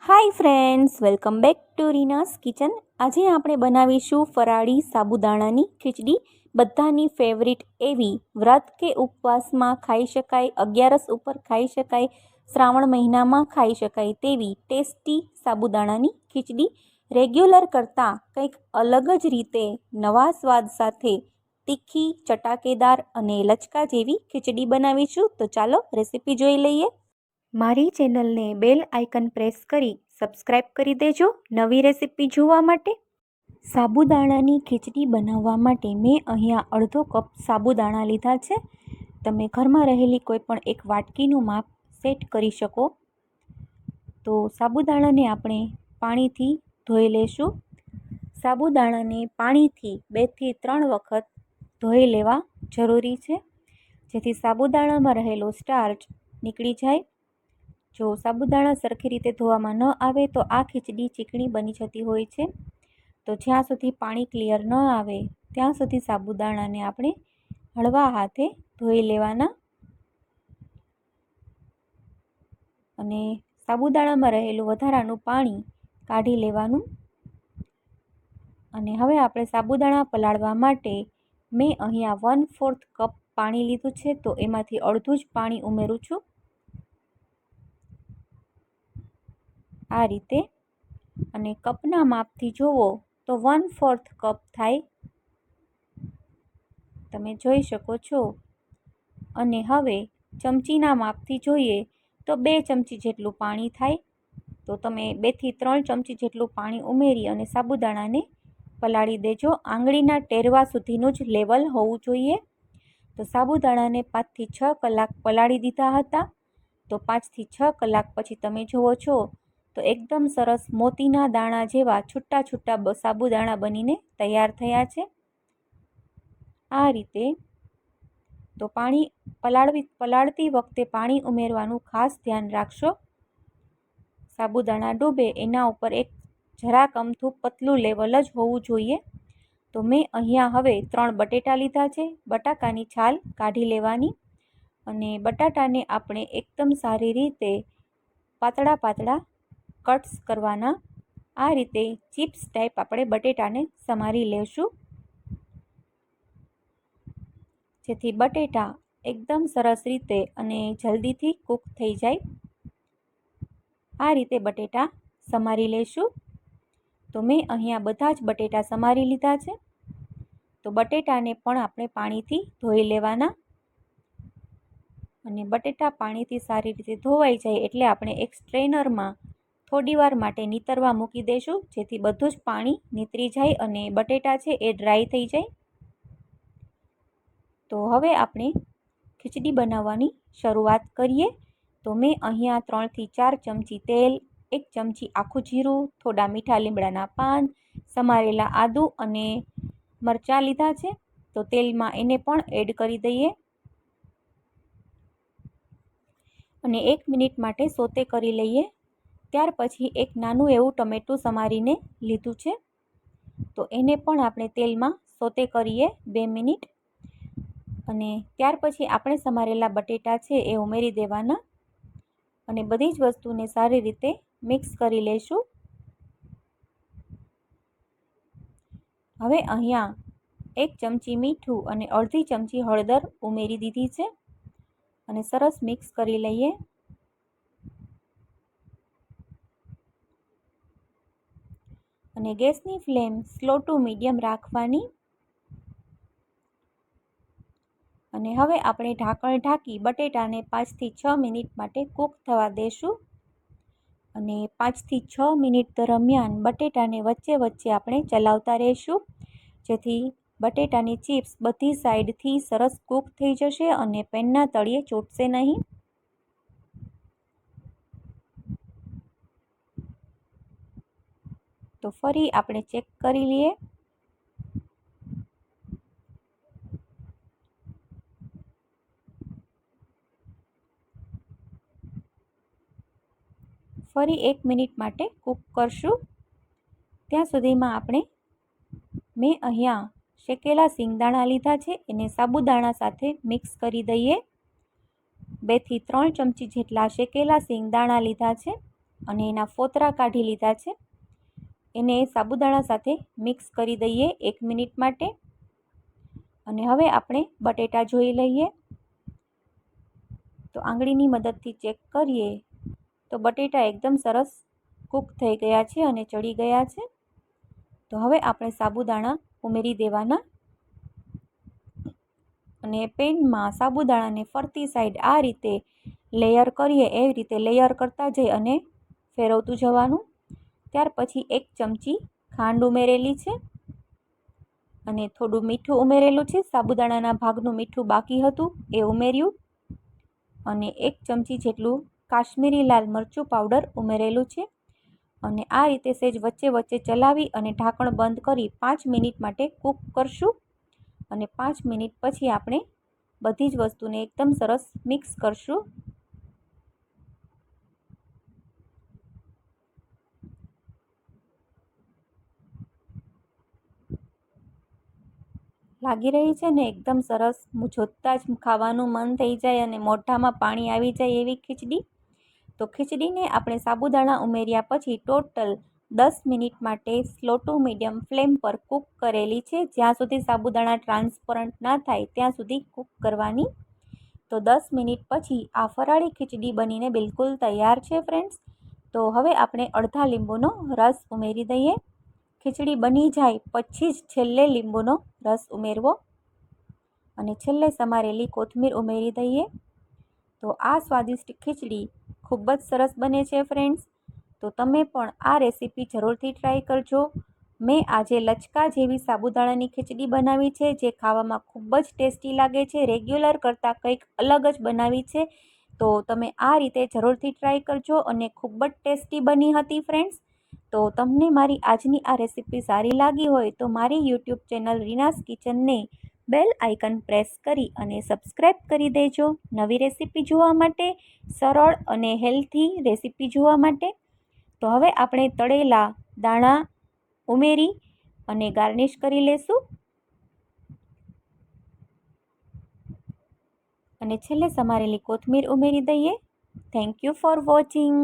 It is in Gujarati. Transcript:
Hi friends, welcome back to Reena's kitchen. આજે આપણે બનાવીશું ફરાળી સાબુદાણાની ખીચડી. બધાની ફેવરિટ એવી, વ્રત કે ઉપવાસમાં ખાઈ શકાય, 11 ઉપર ખાઈ શકાય, શ્રાવણ મહિનામાં ખાઈ શકાય તેવી ટેસ્ટી સાબુદાણાની ખીચડી. રેગ્યુલર કરતાં કંઈક અલગ જ રીતે નવા સ્વાદ સાથે તીખી, ચટાકેદાર અને લચકા જેવી ખીચડી બનાવીશું. તો ચાલો રેસીપી જોઈ લઈએ. મારી ચેનલને બેલ આઇકન પ્રેસ કરી સબસ્ક્રાઈબ કરી દેજો નવી રેસીપી જોવા માટે. સાબુદાણાની ખીચડી બનાવવા માટે મેં અહીંયા અડધો કપ સાબુદાણા લીધા છે. તમે ઘરમાં રહેલી કોઈ પણ એક વાટકીનું માપ સેટ કરી શકો. તો સાબુદાણાને આપણે પાણીથી ધોઈ લેશું. સાબુદાણાને પાણીથી 2 થી 3 વખત ધોઈ લેવા જરૂરી છે, જેથી સાબુદાણામાં રહેલો સ્ટાર્ચ નીકળી જાય. જો સાબુદાણા સરખી રીતે ધોવામાં ન આવે તો આ ખીચડી ચીકણી બની જતી હોય છે. તો જ્યાં સુધી પાણી ક્લિયર ન આવે ત્યાં સુધી સાબુદાણાને આપણે હળવા હાથે ધોઈ લેવાના અને સાબુદાણામાં રહેલું વધારાનું પાણી કાઢી લેવાનું. અને હવે આપણે સાબુદાણા પલાળવા માટે મેં અહીંયા 1/4 કપ પાણી લીધું છે, તો એમાંથી અડધું જ પાણી ઉમેરું છું. આ રીતે, અને કપના માપથી જુઓ તો 1/4 કપ થાય, તમે જોઈ શકો છો. અને હવે ચમચીના માપથી જોઈએ તો 2 ચમચી જેટલું પાણી થાય. તો તમે 2 થી 3 ચમચી જેટલું પાણી ઉમેરી અને સાબુદાણાને પલાળી દેજો. આંગળીના ટેરવા સુધીનું જ લેવલ હોવું જોઈએ. તો સાબુદાણાને 5 થી 6 કલાક પલાળી દીધા હતા. તો 5 થી 6 કલાક પછી તમે જુઓ છો તો એકદમ સરસ મોતીના દાણા જેવા છૂટા છૂટા સાબુદાણા બનીને તૈયાર થયા છે. આ રીતે. તો પાણી પલાળતી વખતે પાણી ઉમેરવાનું ખાસ ધ્યાન રાખશો. સાબુદાણા ડૂબે એના ઉપર એક જરાક અમથું પતલું લેવલ જ હોવું જોઈએ. તો મેં અહીંયા હવે 3 બટેટા લીધા છે. બટાકાની છાલ કાઢી લેવાની અને બટાટાને આપણે એકદમ સારી રીતે પાતળા પાતળા કટ્સ કરવાના. આ રીતે ચિપ્સ ટાઈપ આપણે બટેટાને સમારી લેશું, જેથી બટેટા એકદમ સરસ રીતે અને જલ્દીથી કૂક થઈ જાય. આ રીતે બટેટા સમારી લેશું. તો મેં અહીંયા બધા જ બટેટા સમારી લીધા છે. તો બટેટાને પણ આપણે પાણીથી ધોઈ લેવાના અને બટેટા પાણીથી સારી રીતે ધોવાઈ જાય એટલે આપણે એક સ્ટ્રેનરમાં થોડીવાર માટે નીતરવા મૂકી દઈશું, જેથી બધું જ પાણી નીતરી જાય અને બટેટા છે એ ડ્રાય થઈ જાય. તો હવે આપણે ખીચડી બનાવવાની શરૂઆત કરીએ. તો મેં અહીંયા 3 થી 4 ચમચી તેલ, 1 ચમચી આખું જીરું, થોડા મીઠા લીમડાના પાન, સમારેલા આદું અને મરચાં લીધા છે. તો તેલમાં એને પણ એડ કરી દઈએ અને 1 મિનિટ માટે સોતે કરી લઈએ. ત્યાર પછી એક નાનું એવું ટમેટું સમારીને લીધું છે, તો એને પણ આપણે તેલમાં સોતે કરીએ 2 મિનિટ. અને ત્યાર પછી આપણે સમારેલા બટેટા છે એ ઉમેરી દેવાના અને બધી જ વસ્તુને સારી રીતે મિક્સ કરી લઈશું. હવે અહીંયા 1 ચમચી મીઠું અને અડધી ચમચી હળદર ઉમેરી દીધી છે અને સરસ મિક્સ કરી લઈએ. અને ગેસની ફ્લેમ સ્લો ટુ મીડિયમ રાખવાની. અને હવે આપણે ઢાંકણ ઢાંકી બટેટાને 5 થી 6 મિનિટ માટે કૂક થવા દેશું. અને 5 થી 6 મિનિટ દરમિયાન બટેટાને વચ્ચે વચ્ચે આપણે ચલાવતા રહીશું, જેથી બટેટાની ચિપ્સ બધી સાઈડથી સરસ કૂક થઈ જશે અને પેનના તળિયે ચોંટશે નહીં. તો ફરી આપણે ચેક કરી લઈએ. ફરી 1 મિનિટ માટે કૂક કરશું. ત્યાં સુધીમાં મેં અહીંયા શેકેલા સિંગદાણા લીધા છે, એને સાબુદાણા સાથે મિક્સ કરી દઈએ. 2 થી 3 ચમચી જેટલા શેકેલા સિંગદાણા લીધા છે અને એના ફોતરા કાઢી લીધા છે. એને સાબુદાણા સાથે મિક્સ કરી દઈએ 1 મિનિટ માટે. અને હવે આપણે બટેટા જોઈ લઈએ. તો આંગળીની મદદથી ચેક કરીએ તો બટેટા એકદમ સરસ કૂક થઈ ગયા છે અને ચડી ગયા છે. તો હવે આપણે સાબુદાણા ઉમેરી દેવાના અને પેનમાં સાબુદાણાને ફરતી સાઈડ આ રીતે લેયર કરીએ એવી રીતે લેયર કરતા જઈ અને ફેરવતું જવાનું. ત્યાર પછી 1 ચમચી ખાંડ ઉમેરેલી છે અને થોડું મીઠું ઉમેરેલું છે. સાબુદાણાના ભાગનું મીઠું બાકી હતું એ ઉમેર્યું અને 1 ચમચી જેટલું કાશ્મીરી લાલ મરચું પાવડર ઉમેરેલું છે. અને આ રીતે સહેજ વચ્ચે વચ્ચે ચલાવી અને ઢાંકણ બંધ કરી 5 મિનિટ માટે કૂક કરશું. અને 5 મિનિટ પછી આપણે બધી જ વસ્તુને એકદમ સરસ મિક્સ કરશું. લાગી રહી છે ને એકદમ સરસ, જોતાં જ ખાવાનું મન થઈ જાય અને મોઢામાં પાણી આવી જાય એવી ખીચડી. તો ખીચડીને આપણે સાબુદાણા ઉમેર્યા પછી ટોટલ 10 મિનિટ માટે સ્લો ટુ મીડિયમ ફ્લેમ પર કૂક કરેલી છે. જ્યાં સુધી સાબુદાણા ટ્રાન્સપરન્ટ ના થાય ત્યાં સુધી કૂક કરવાની. તો 10 મિનિટ પછી આ ફરાળી ખીચડી બનીને બિલકુલ તૈયાર છે ફ્રેન્ડ્સ. તો હવે આપણે અડધા લીંબુનો રસ ઉમેરી દઈએ. ખીચડી બની જાય પછી જ છેલ્લે લીંબુનો રસ ઉમેરવો અને છેલ્લે સમારેલી કોથમીર ઉમેરી દઈએ. તો આ સ્વાદિષ્ટ ખીચડી ખૂબ જ સરસ બને છે ફ્રેન્ડ્સ. તો તમે પણ આ રેસીપી જરૂરથી ટ્રાય કરજો. મેં આજે લચકા જેવી સાબુદાણાની ખીચડી બનાવી છે જે ખાવામાં ખૂબ જ ટેસ્ટી લાગે છે. રેગ્યુલર કરતાં કંઈક અલગ જ બનાવી છે. તો તમે આ રીતે જરૂરથી ટ્રાય કરજો અને ખૂબ જ ટેસ્ટી બની હતી ફ્રેન્ડ્સ. તો તમને મારી આજની આ રેસીપી સારી લાગી હોય તો મારી યુટ્યુબ ચેનલ રીનાસ કિચનને બેલ આઇકન પ્રેસ કરી અને સબસ્ક્રાઈબ કરી દેજો નવી રેસીપી જોવા માટે, સરળ અને હેલ્ધી રેસીપી જોવા માટે. તો હવે આપણે તળેલા દાણા ઉમેરી અને ગાર્નિશ કરી લેશું અને છેલ્લે સમારેલી કોથમીર ઉમેરી દઈએ. Thank you for watching.